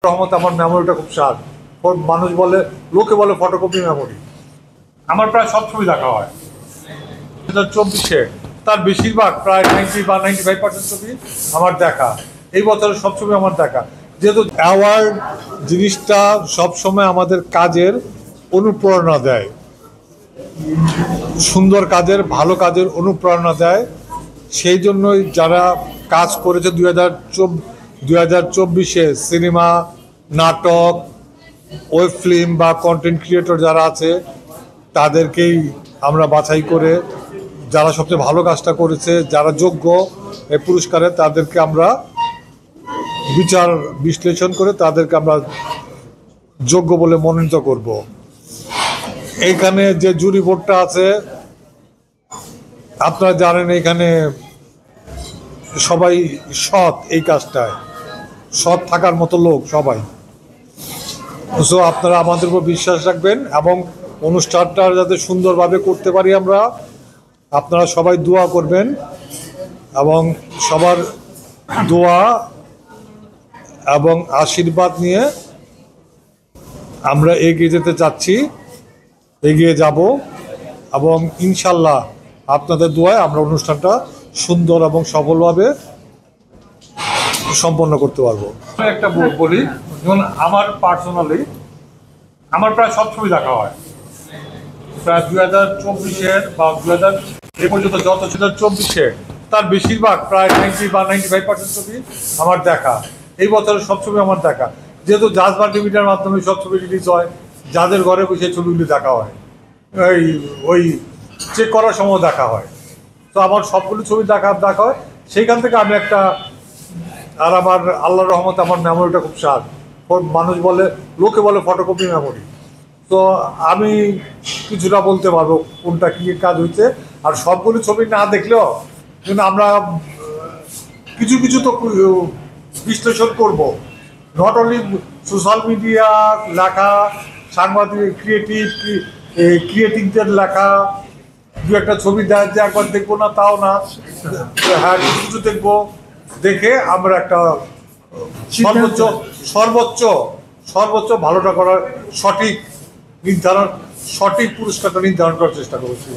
রহমত আমার মেমোরিটা খুব শার্প। মানুষ বলে, লোকে বলে ফটোকপি মেমোরি। আমার প্রায় সব ছবি দেখা হয় 2024-এ, তার বেশিরভাগ প্রায় 90 বা 95% ছবি আমার দেখা। এই বছরের সব ছবি আমার দেখা। যেহেতু অ্যাওয়ার্ড জিনিসটা সবসময় আমাদের কাজের অনুপ্রেরণা দেয়, সুন্দর কাজের, ভালো কাজের অনুপ্রেরণা দেয়। সেই জন্যই যারা কাজ করেছে 2024-এ, সিনেমা, নাটক, ওয়েব ফিল্ম বা কন্টেন্ট ক্রিয়েটর যারা আছে, তাদেরকেই আমরা বাছাই করে, যারা সবচেয়ে ভালো কাজটা করেছে, যারা যোগ্য এই পুরস্কারে, তাদেরকে আমরা বিচার বিশ্লেষণ করে তাদেরকে আমরা যোগ্য বলে মনোনীত করব। এইখানে যে জুরি বোর্ডটা আছে, আপনারা জানেন এখানে সবাই সৎ, এই কাজটায় সৎ থাকার মতো লোক সবাই। সো আপনারা আমাদের উপর বিশ্বাস রাখবেন এবং অনুষ্ঠানটা যাতে সুন্দরভাবে করতে পারি আমরা, আপনারা সবাই দোয়া করবেন এবং সবার দোয়া এবং আশীর্বাদ নিয়ে আমরা এগিয়ে যেতে চাচ্ছি, এগিয়ে যাব এবং ইনশাল্লাহ আপনাদের দোয়ায় আমরা অনুষ্ঠানটা সুন্দর এবং সফলভাবে সম্পন্ন করতে পারবো। একটা বলি, যেমন আমার পার্সোনালি আমার প্রায় সব ছবি দেখা হয় প্রায় 2024-এর বা 2000 এ পর্যন্ত যত 2024-এ, তার বেশিরভাগ প্রায় 90 বা 95% ছবি আমার দেখা। এই বছরের সব ছবি আমার দেখা। যেহেতু জাজ মাল্টিমিডিয়ার মাধ্যমে সব ছবি রিলিজ হয়, যাদের ঘরে বসে ছবিগুলি দেখা হয়, ওই চেক করার সময় দেখা হয়। তো আমার সবগুলো ছবি দেখা হয়। সেইখান থেকে আমি একটা, আর আমার আল্লাহর রহমত আমার মেমোরিটা খুব শার্প। মানুষ বলে, লোকে বলে ফটোকপি মেমোরি। তো আমি কিছুটা বলতে পারবো কোনটা কী কাজ হয়েছে। আর সবগুলো ছবি না দেখলেও কিন্তু আমরা কিছু কিছু তো বিশ্লেষণ করব। নট অনলি সোশ্যাল মিডিয়া লেখা, সাংবাদিক, ক্রিয়েটিভদের লেখা, দু একটা ছবি দেয় যে একবার দেখবো না তাও না, হ্যাঁ কিছু কিছু দেখবো। দেখে আমরা একটা সর্বোচ্চ ভালোটা করার সঠিক পুরস্কারটা নির্ধারণ করার চেষ্টা করছি।